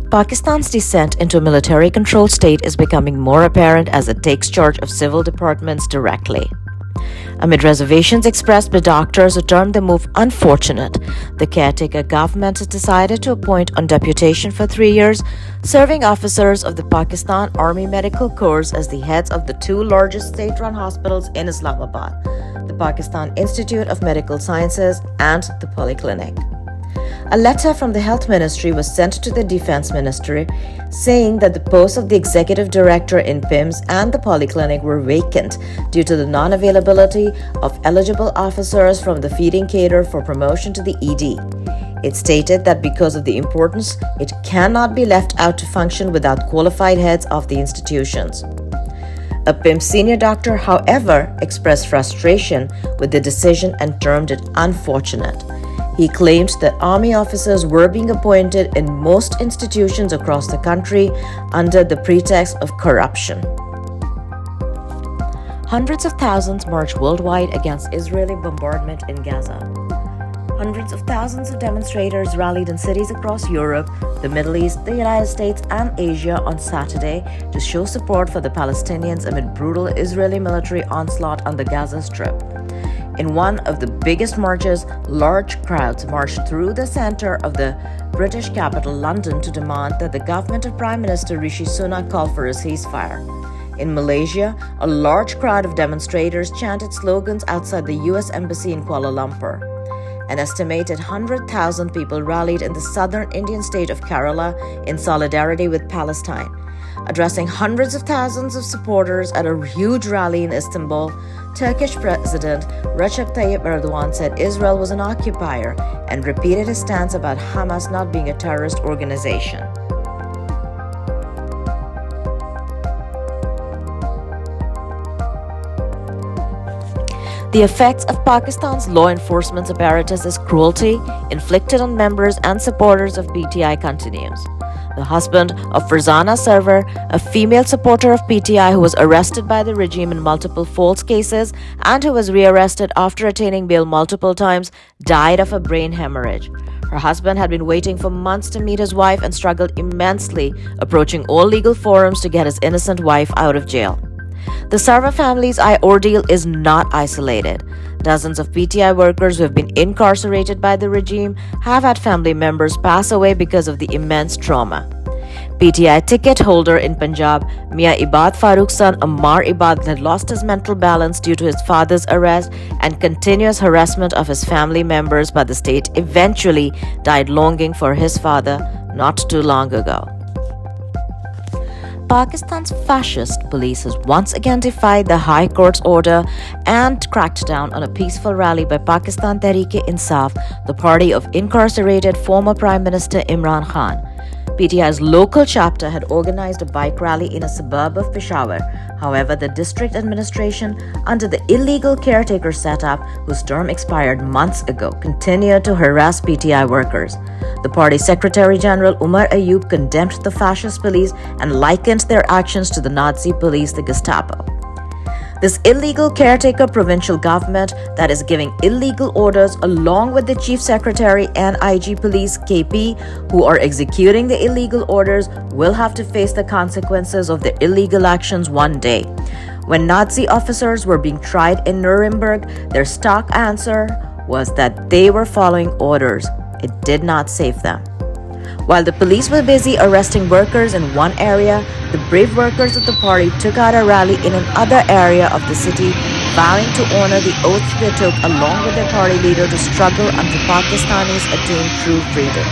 Pakistan's descent into a military-controlled state is becoming more apparent as it takes charge of civil departments directly. Amid reservations expressed by doctors who termed the move unfortunate, the caretaker government has decided to appoint on deputation for 3 years serving officers of the Pakistan Army Medical Corps as the heads of the two largest state-run hospitals in Islamabad, the Pakistan Institute of Medical Sciences and the Polyclinic. A letter from the Health Ministry was sent to the Defense Ministry saying that the posts of the Executive Director in PIMS and the Polyclinic were vacant due to the non-availability of eligible officers from the feeding cadre for promotion to the ED. It stated that because of the importance, it cannot be left out to function without qualified heads of the institutions. A PIMS senior doctor, however, expressed frustration with the decision and termed it unfortunate. He claimed that army officers were being appointed in most institutions across the country under the pretext of corruption. Hundreds of thousands marched worldwide against Israeli bombardment in Gaza. Hundreds of thousands of demonstrators rallied in cities across Europe, the Middle East, the United States, and Asia on Saturday to show support for the Palestinians amid brutal Israeli military onslaught on the Gaza Strip. In one of the biggest marches, large crowds marched through the center of the British capital, London, to demand that the government of Prime Minister Rishi Sunak call for a ceasefire. In Malaysia, a large crowd of demonstrators chanted slogans outside the U.S. Embassy in Kuala Lumpur. An estimated 100,000 people rallied in the southern Indian state of Kerala in solidarity with Palestine. Addressing hundreds of thousands of supporters at a huge rally in Istanbul, Turkish President Recep Tayyip Erdogan said Israel was an occupier and repeated his stance about Hamas not being a terrorist organization. The effects of Pakistan's law enforcement apparatus' cruelty inflicted on members and supporters of PTI continues. The husband of Farzana Sarwar, a female supporter of PTI who was arrested by the regime in multiple false cases and who was rearrested after attaining bail multiple times, died of a brain hemorrhage. Her husband had been waiting for months to meet his wife and struggled immensely, approaching all legal forums to get his innocent wife out of jail. The Sarwar family's ordeal is not isolated. Dozens of PTI workers who have been incarcerated by the regime have had family members pass away because of the immense trauma. PTI ticket holder in Punjab, Mia Ibad Farooq's son Ammar Ibad had lost his mental balance due to his father's arrest and continuous harassment of his family members by the state, eventually died longing for his father not too long ago. Pakistan's fascist police has once again defied the High Court's order and cracked down on a peaceful rally by Pakistan Tehreek-e-Insaf, the party of incarcerated former Prime Minister Imran Khan. PTI's local chapter had organized a bike rally in a suburb of Peshawar. However, the district administration, under the illegal caretaker setup, whose term expired months ago, continued to harass PTI workers. The party Secretary General Umar Ayub condemned the fascist police and likened their actions to the Nazi police, the Gestapo. This illegal caretaker provincial government that is giving illegal orders along with the Chief Secretary and IG Police KP who are executing the illegal orders will have to face the consequences of their illegal actions one day. When Nazi officers were being tried in Nuremberg, their stock answer was that they were following orders. It did not save them. While the police were busy arresting workers in one area, the brave workers of the party took out a rally in another area of the city, vowing to honor the oaths they took along with their party leader to struggle until Pakistanis attain true freedom.